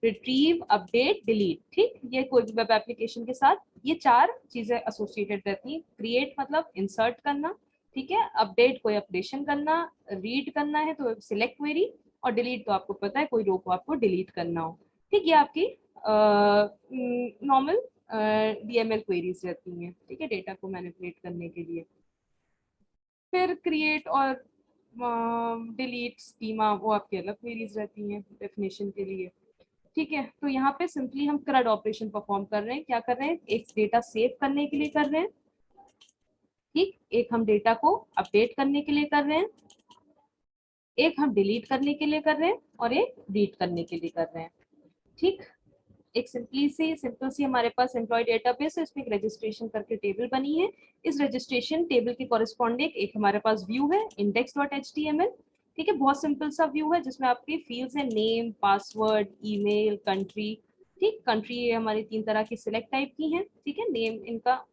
रिट्रीव, अपडेट, डिलीट, ठीक, ये कोई भी वेब एप्लीकेशन के साथ ये 4 चीजें एसोसिएटेड रहती हैं। क्रिएट मतलब इंसर्ट करना, ठीक है, अपडेट कोई अपडेशन करना, रीड करना है तो सिलेक्ट क्वेरी, और डिलीट तो आपको पता है कोई रो को आपको डिलीट करना हो, ठीक, ये आपकी नॉर्मल डीएमएल क्वेरीज रहती हैं, ठीक है, डेटा को मैनिपुलेट करने के लिए। फिर क्रिएट और डिलीट, स्कीमा, वो आपकी अलग क्वेरीज रहती हैं डेफिनेशन के लिए, ठीक है। तो यहाँ पे सिंपली हम CRUD ऑपरेशन परफॉर्म कर रहे हैं। क्या कर रहे हैं, एक डेटा सेव करने के लिए कर रहे हैं, ठीक, एक हम डेटा को अपडेट करने के लिए कर रहे हैं, एक हम डिलीट करने के लिए कर रहे हैं, और एक रीड करने के लिए कर रहे हैं, ठीक। एक सिंपल सी हमारे पास एम्प्लॉय डेटाबेस है, इसमें एक रजिस्ट्रेशन करके टेबल बनी है। इस रजिस्ट्रेशन टेबल के कॉरेस्पॉन्डिंग एक हमारे पास व्यू है, index.html, ठीक है, बहुत सिंपल सा व्यू है जिसमें आपके फील्ड्स है, नेम, पासवर्ड, ईमेल, कंट्री, ठीक, कंट्री ये हमारी 3 तरह की सिलेक्ट टाइप की हैं, ठीक है, नेम इनका,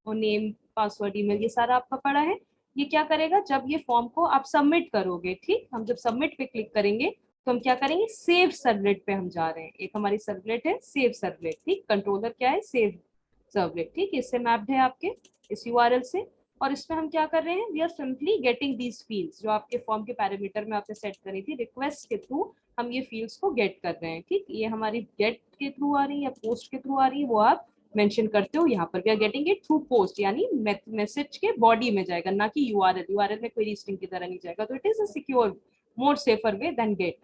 और नेम, पासवर्ड, ईमेल, ये सारा आपका पड़ा है। ये क्या करेगा, जब ये फॉर्म को आप सबमिट करोगे, ठीक, हम जब सबमिट पे क्लिक करेंगे तो हम क्या करेंगे, सेव सर्वलेट पे हम जा रहे हैं। एक हमारी सर्वलेट है सेव सर्वलेट, ठीक, कंट्रोलर क्या है, सेव सर्वलेट, ठीक, इससे मैप्ड है आपके इस यूआरएल से। और इसमें हम क्या कर रहे हैं, we are simply getting these fields, जो आपके फॉर्म के पैरामीटर में आपने सेट करी थी, रिक्वेस्ट के थ्रू हम ये फील्ड्स को गेट कर रहे हैं, ठीक, ये हमारी गेट के थ्रू आ रही है या पोस्ट के थ्रू आ रही है, वो आप मेंशन करते हो यहाँ पर। We are getting it through post, यानी मैसेज के बॉडी में जाएगा, ना कि यूआरएल, यूआरएल में कोई स्ट्रिंग की तरह नहीं जाएगा, तो it is a secure, more safer way than get,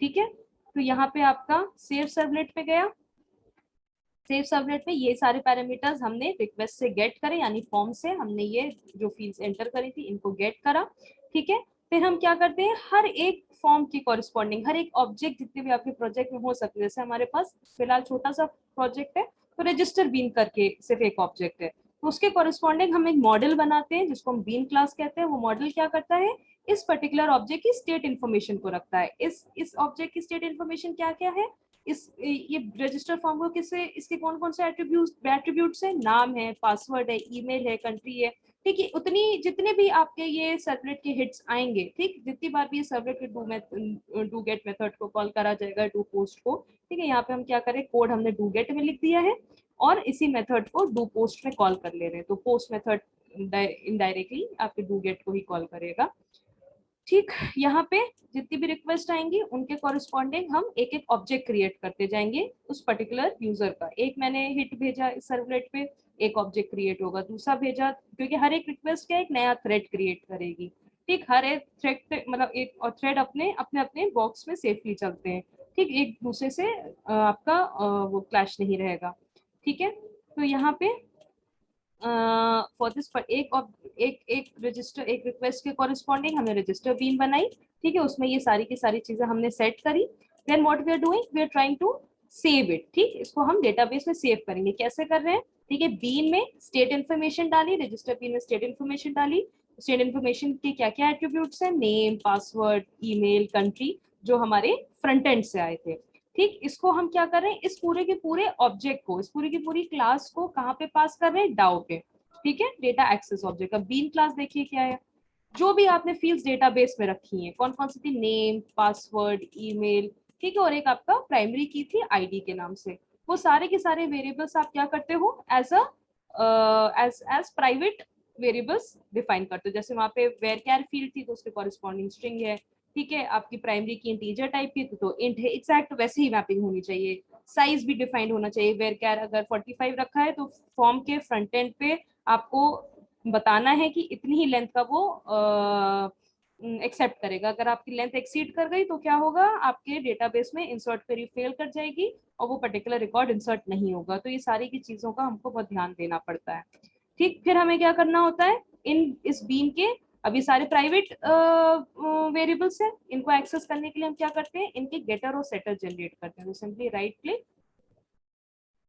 ठीक है। तो यहाँ पे आपका सेव सर्वलेट पे गया, सेव सर्वलेट में ये सारे पैरामीटर्स हमने रिक्वेस्ट से गेट करे, यानी फॉर्म से हमने ये जो फील्ड्स एंटर करी थी इनको गेट करा, ठीक है। फिर हम क्या करते हैं, हर एक फॉर्म की कॉरेस्पॉन्डिंग, हर एक ऑब्जेक्ट जितने भी आपके प्रोजेक्ट में हो सकते हैं, जैसे हमारे पास फिलहाल छोटा सा प्रोजेक्ट है तो रजिस्टर बीन करके सिर्फ एक ऑब्जेक्ट है, तो उसके कॉरेस्पॉन्डिंग हम एक मॉडल बनाते हैं जिसको हम बीन क्लास कहते हैं। वो मॉडल क्या करता है, इस पर्टिकुलर ऑब्जेक्ट की स्टेट इन्फॉर्मेशन को रखता है। इस ऑब्जेक्ट की स्टेट इन्फॉर्मेशन क्या क्या है, इस ये रजिस्टर फॉर्म को किससे, इसके कौन कौन से एट्रीब्यूट्स है, नाम है, पासवर्ड है, ईमेल है, कंट्री है, ठीक है, उतनी जितने भी आपके ये सर्वलेट के हिट्स आएंगे, ठीक, जितनी बार भी ये सर्वलेट के डू गेट मेथड को कॉल करा जाएगा, डू पोस्ट को, ठीक है, यहाँ पे हम क्या करें, कोड हमने डू गेट में लिख दिया है और इसी मेथड को डू पोस्ट में कॉल कर ले रहे हैं, तो पोस्ट मेथड इनडायरेक्टली आपके डू गेट को ही कॉल करेगा, ठीक। यहाँ पे जितनी भी रिक्वेस्ट आएंगी उनके कॉरेस्पॉन्डिंग हम एक एक ऑब्जेक्ट क्रिएट करते जाएंगे उस पर्टिकुलर यूजर का। एक मैंने हिट भेजा इस सर्वलेट पे, एक ऑब्जेक्ट क्रिएट होगा, दूसरा भेजा, क्योंकि हर एक रिक्वेस्ट क्या एक नया थ्रेड क्रिएट करेगी, ठीक, हर एक थ्रेड मतलब एक और थ्रेड अपने अपने अपने बॉक्स में सेफली चलते हैं, ठीक, एक दूसरे से आपका वो क्लैश नहीं रहेगा, ठीक है। तो यहाँ पे फॉर दिस एक रजिस्टर, एक रिक्वेस्ट के कॉरेस्पॉन्डिंग हमने रजिस्टर बीन बनाई, ठीक है, उसमें ये सारी की सारी चीजें हमने सेट करी। Then what we are doing, we are trying to save it, ठीक, इसको हम डेटाबेस में सेव करेंगे, कैसे कर रहे हैं, ठीक है, बीन में स्टेट इन्फॉर्मेशन डाली, रजिस्टर बीन में स्टेट इन्फॉर्मेशन डाली, स्टेट इन्फॉर्मेशन के क्या क्या एट्रीब्यूट्स हैं, नेम, पासवर्ड, ईमेल, कंट्री, जो हमारे फ्रंट एंड से आए थे, ठीक, इसको हम क्या कर रहे हैं, इस पूरे के पूरे ऑब्जेक्ट को, इस पूरी की पूरी क्लास को कहाँ पे पास कर रहे हैं, डाउ पे, ठीक है, डेटा एक्सेस ऑब्जेक्ट का बीन क्लास देखिए क्या है, जो भी आपने फील्ड्स डेटाबेस में रखी हैं, कौन कौन सी थी, नेम, पासवर्ड, ईमेल, ठीक है, और एक आपका प्राइमरी की थी आईडी के नाम से, वो सारे के सारे वेरिएबल्स आप क्या करते हो, as as private variables define करते हो। जैसे वहां पे वेयर कैर फील्ड थी तो उसके कॉरेस्पॉन्डिंग स्ट्रिंग है, ठीक है, आपकी प्राइमरी की इंटीजर टाइप की तो इंट है, एग्जैक्ट वैसे ही मैपिंग होनी चाहिए, साइज भी डिफाइंड होना चाहिए। वेयर कैर अगर 45 रखा है तो फॉर्म के फ्रंट एंड पे आपको बताना है कि इतनी ही लेंथ का वो एक्सेप्ट करेगा, अगर आपकी लेंथ एक्सीड कर गई तो क्या होगा, आपके डेटाबेस में इंसर्ट क्वेरी फेल कर जाएगी और वो पर्टिकुलर रिकॉर्ड इंसर्ट नहीं होगा। तो ये सारी की चीजों का हमको बहुत ध्यान देना पड़ता है, ठीक। फिर हमें क्या करना होता है, इस बीन के अभी सारे प्राइवेट वेरिएबल्स हैं, इनको एक्सेस करने के लिए हम क्या करते हैं, इनके गेटर और सेटर जनरेट करते हैं, तो सिंपली राइट क्लिक,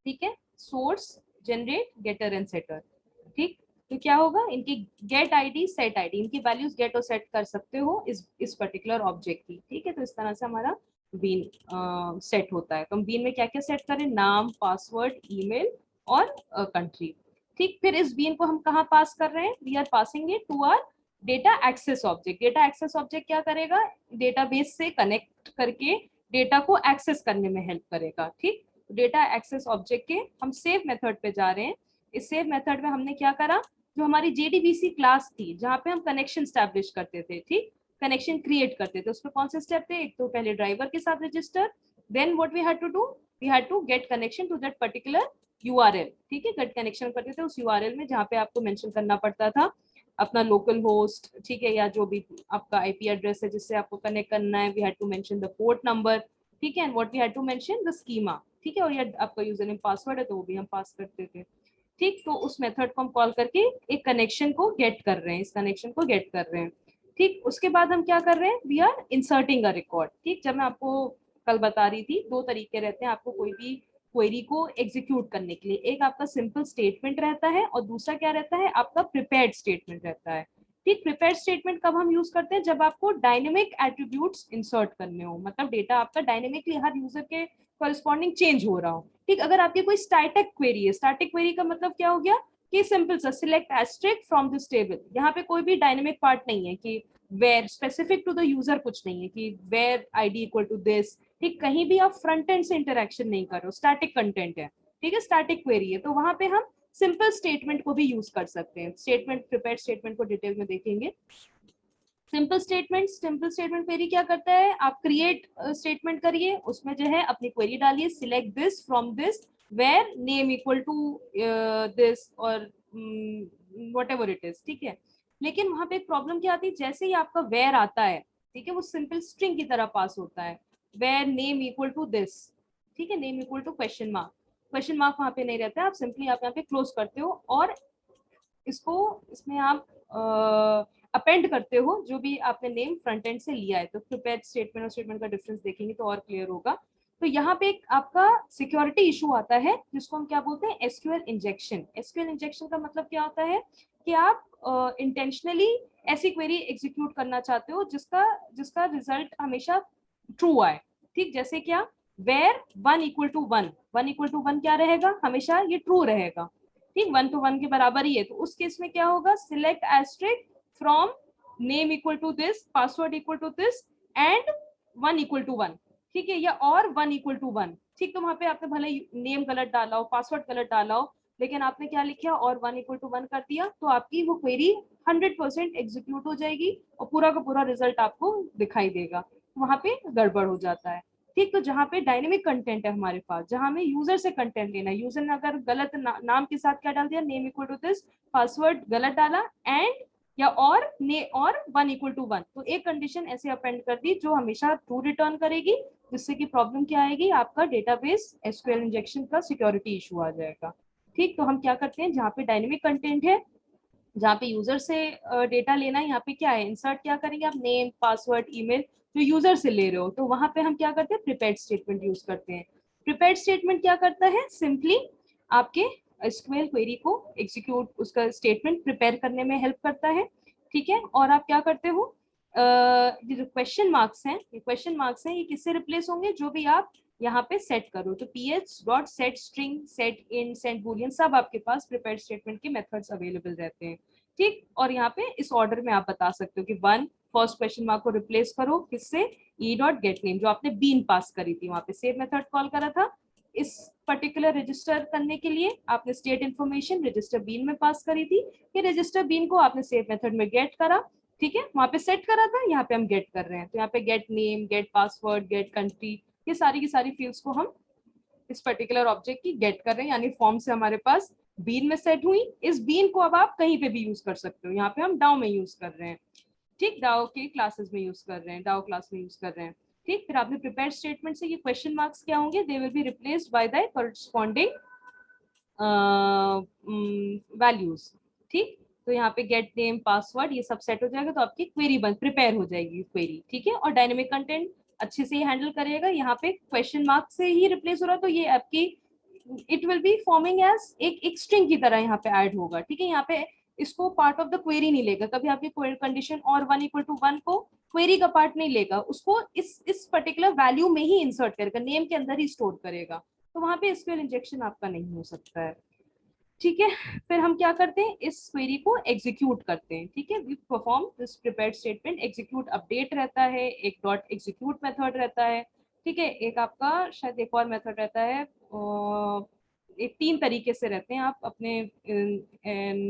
ठीक है, source, generate, getter and setter, ठीक, तो क्या होगा, इनकी गेट आईडी सेट आईडी, इनकी वैल्यूज गेट और सेट कर सकते हो इस पर्टिकुलर ऑब्जेक्ट की, ठीक है। तो इस तरह से हमारा बीन सेट होता है। तो हम बीन में क्या क्या सेट करें, नाम, पासवर्ड, ईमेल और कंट्री, ठीक। फिर इस बीन को हम कहाँ पास कर रहे हैं, we are passing it to our data access object. Data access object क्या करेगा, डेटाबेस से कनेक्ट करके डेटा को एक्सेस करने में हेल्प करेगा, ठीक। डेटा एक्सेस ऑब्जेक्ट के हम सेव मेथड पे जा रहे हैं। इस सेव मेथड में हमने क्या करा, जो हमारी JDBC क्लास थी जहाँ पे हम कनेक्शन स्टैब्लिश करते थे, ठीक, कनेक्शन क्रिएट करते थे, उसमें कौन से स्टेप थे, एक तो पहले ड्राइवर के साथ register, then what we had to do, we had to get connection to that particular URL, ठीक है। गेट कनेक्शन करते थे उस URL में जहाँ पे आपको मेंशन करना पड़ता था अपना लोकल होस्ट, ठीक है, या जो भी आपका IP एड्रेस है जिससे आपको कनेक्ट करना है, we had to mention the port number, ठीक है, and what we had to mention the schema, ठीक है, और ये आपका यूजर नेम पासवर्ड है तो वो भी हम पास करते थे, ठीक। तो उस मेथड को हम कॉल करके एक कनेक्शन को गेट कर रहे हैं, इस कनेक्शन को गेट कर रहे हैं, ठीक। उसके बाद हम क्या कर रहे हैं, we are inserting a record, ठीक। जब मैं आपको कल बता रही थी, दो तरीके रहते हैं आपको कोई भी क्वेरी को एग्जीक्यूट करने के लिए, एक आपका सिंपल स्टेटमेंट रहता है और दूसरा क्या रहता है, आपका प्रिपेयर्ड स्टेटमेंट रहता है, ठीक। प्रिपेयर्ड स्टेटमेंट कब हम यूज करते हैं, जब आपको डायनेमिक एट्रीब्यूट्स इंसर्ट करने हो, मतलब डेटा आपका डायनेमिकली हर यूजर के कॉरेस्पॉन्डिंग चेंज हो रहा हो, ठीक। अगर आपकी कोई स्टैटिक क्वेरी है, स्टैटिक क्वेरी का मतलब क्या हो गया कि सिंपल सा select asterisk from this table, यहाँ पे कोई भी डायनेमिक पार्ट नहीं है कि where specific to the user, कुछ नहीं है कि where ID equal to this, ठीक। कहीं भी आप फ्रंट एंड से इंटरेक्शन नहीं कर रहे हो, स्टैटिक कंटेंट है, ठीक है, स्टैटिक क्वेरी है, तो वहां पे हम सिंपल स्टेटमेंट को भी यूज कर सकते हैं। स्टेटमेंट, प्रिपेयर्ड स्टेटमेंट को डिटेल में देखेंगे। सिंपल स्टेटमेंट क्वेरी क्या करता है, आप क्रिएट स्टेटमेंट करिए, उसमें जो है अपनी क्वेरी डालिए, select this from this where name equal to this और व्हाटएवर इट इज, ठीक है। लेकिन वहां पे एक प्रॉब्लम क्या आती है, जैसे ही आपका वेयर आता है, ठीक है, वो सिंपल स्ट्रिंग की तरह पास होता है, where name equal to this, ठीक है, name equal to question mark वहां पे नहीं रहता है, आप सिंपली आप यहाँ पे क्लोज करते हो और इसमें आप अपेंड करते हो जो भी आपने नेम फ्रंट एंड से लिया है। तो प्रिपेयर्ड स्टेटमेंट और स्टेटमेंट का डिफरेंस देखेंगे तो और क्लियर होगा। तो यहाँ पे एक आपका सिक्योरिटी इशू आता है जिसको हम क्या बोलते हैं, एसक्यूएल इंजेक्शन। एसक्यूएल इंजेक्शन का मतलब क्या होता है कि आप इंटेंशनली ऐसी क्वेरी एग्जीक्यूट करना चाहते हो जिसका रिजल्ट हमेशा ट्रू आए, ठीक। जैसे क्या, वेयर 1 इक्वल टू 1 क्या रहेगा, हमेशा ये ट्रू रहेगा, ठीक, 1 तो 1 के बराबर ही है। तो उस केस में क्या होगा, select asterisk from name equal to this, password equal to this and 1 equal to 1, ठीक है, या और 1 इक्वल टू 1, ठीक। तो वहां पे आपने भले नेम गलत डाला हो, पासवर्ड गलत डाला हो, लेकिन आपने क्या लिखा और 1 इक्वल टू 1 कर दिया, तो आपकी वो क्वेरी 100% एग्जीक्यूट हो जाएगी और पूरा का पूरा रिजल्ट आपको दिखाई देगा। वहां पे गड़बड़ हो जाता है, ठीक। तो जहाँ पे डायनेमिक कंटेंट है हमारे पास, जहाँ हमें यूजर से कंटेंट लेना है, यूजर ने अगर गलत नाम के साथ क्या डाल दिया, name equal to this, password गलत डाला एंड या और 1 इक्वल टू 1, तो एक कंडीशन ऐसे अपेंड कर दी जो हमेशा ट्रू रिटर्न करेगी, जिससे कि प्रॉब्लम क्या आएगी, आपका डेटाबेस एसक्यूएल इंजेक्शन का सिक्योरिटी इशू आ जाएगा, ठीक। तो हम क्या करते हैं, जहाँ पे डायनेमिक कंटेंट है, जहाँ पे यूजर से डेटा लेना है, यहाँ पे क्या है, इंसर्ट क्या करेंगे आप, नेम, पासवर्ड, ईमेल जो यूजर से ले रहे हो, तो वहां पे हम क्या करते हैं, प्रिपेयर्ड स्टेटमेंट यूज करते हैं। प्रिपेयर्ड स्टेटमेंट क्या करता है, सिंपली आपके एसक्यूएल क्वेरी को एग्जीक्यूट, उसका स्टेटमेंट प्रिपेयर करने में हेल्प करता है, ठीक है। और आप क्या करते हो, ये जो क्वेश्चन मार्क्स हैं, ये किससे रिप्लेस होंगे, जो भी आप यहाँ पे सेट करो, तो ph.set string, set int, set boolean सब आपके पास प्रिपेयर्ड स्टेटमेंट के मेथड्स अवेलेबल रहते हैं, ठीक। और यहाँ पे इस ऑर्डर में आप बता सकते हो कि 1 फर्स्ट क्वेश्चन मार्क को रिप्लेस करो किससे, e.getName, जो आपने बीन पास करी थी, वहां पे सेव मेथड कॉल करा था, इस पर्टिकुलर रजिस्टर करने के लिए आपने स्टेट इन्फॉर्मेशन रजिस्टर बीन में पास करी थी, ये रजिस्टर बीन को आपने सेव मेथड में गेट करा, ठीक है, वहां पे सेट करा था, यहाँ पे हम गेट कर रहे हैं, तो यहाँ पे get name, get password, get country, ये सारी की सारी फील्ड्स को हम इस पर्टिकुलर ऑब्जेक्ट की गेट कर रहे हैं, यानी फॉर्म से हमारे पास बीन में सेट हुई। इस बीन को अब आप कहीं पे भी यूज कर सकते हो, यहाँ पे हम डाउ में यूज कर रहे हैं, ठीक, डाउ के क्लासेस में यूज कर रहे हैं, डाउ क्लास में यूज कर रहे हैं, ठीक। फिर आपने प्रिपेयर्ड स्टेटमेंट से ये क्वेश्चन मार्क्स क्या होंगे, they will be replaced by the corresponding values, ठीक। तो यहाँ पे गेट नेम, पासवर्ड, ये सब सेट हो जाएगा, तो आपकी क्वेरी प्रिपेयर हो जाएगी क्वेरी, ठीक है। और डायनेमिक कंटेंट अच्छे से हैंडल करेगा, यहाँ पे क्वेश्चन मार्क से ही रिप्लेस हो रहा है, तो ये आपकी it will be forming as एक स्ट्रिंग की तरह यहाँ पे ऐड होगा, ठीक है। यहाँ पे इसको पार्ट ऑफ द क्वेरी नहीं लेगा, कभी आपकी कंडीशन और 1 = 1 को क्वेरी का पार्ट नहीं लेगा, उसको इस पर्टिकुलर वैल्यू में ही इंसर्ट करेगा, नेम के अंदर ही स्टोर करेगा, तो वहां पे एसक्यूएल इंजेक्शन आपका नहीं हो सकता है। ठीक है, फिर हम क्या करते हैं, इस क्वेरी को एग्जीक्यूट करते हैं। ठीक है, we perform this prepared statement, execute update रहता है, एक डॉट एग्जीक्यूट मेथड रहता है। ठीक है, एक आपका शायद एक और मेथड रहता है, एक 3 तरीके से रहते हैं, आप अपने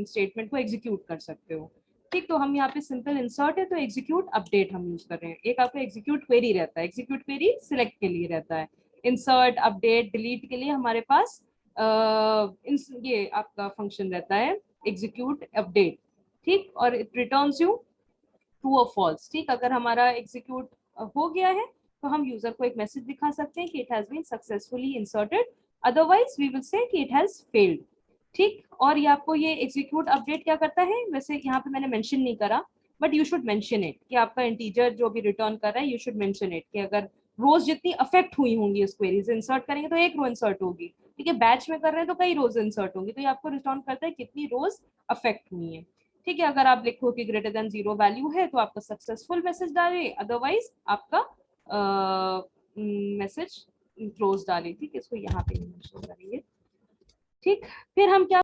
स्टेटमेंट को एग्जीक्यूट कर सकते हो। ठीक, तो हम यहाँ पे सिंपल इंसर्ट है तो एग्जीक्यूट अपडेट हम यूज कर रहे हैं। एक आपका एग्जीक्यूट क्वेरी रहता है, एग्जीक्यूट क्वेरी सिलेक्ट के लिए रहता है, इंसर्ट अपडेट डिलीट के लिए हमारे पास ये आपका फंक्शन रहता है एग्जीक्यूट अपडेट। ठीक, और इट रिटर्न्स यू ट्रू और फॉल्स। ठीक, अगर हमारा एग्जीक्यूट हो गया है तो हम यूजर को एक मैसेज दिखा सकते हैं कि it has been successfully inserted, otherwise we will say कि इट हैज फेल्ड। ठीक, और ये आपको ये एग्जीक्यूट अपडेट क्या करता है, वैसे यहाँ पे मैंने मेंशन नहीं करा, but you should mention it कि आपका इंटीजर जो भी रिटर्न कर रहा है, यू शुड मेंशन इट कि अगर रोज जितनी अफेक्ट हुई होंगी उस क्वेरी से, इंसर्ट करेंगे तो एक रो इंसर्ट होगी, ठीक है, बैच में कर रहे हैं तो कई रोज इंसर्ट होंगी, तो ये आपको रिटर्न करता है कितनी रोज अफेक्ट हुई है। ठीक है, अगर आप लिखो कि ग्रेटर देन 0 वैल्यू है तो आपका सक्सेसफुल मैसेज डाले, अदरवाइज आपका मैसेज क्लोज डाले। ठीक है, इसको यहाँ पे मेंशन करेंगे। ठीक, फिर हम क्या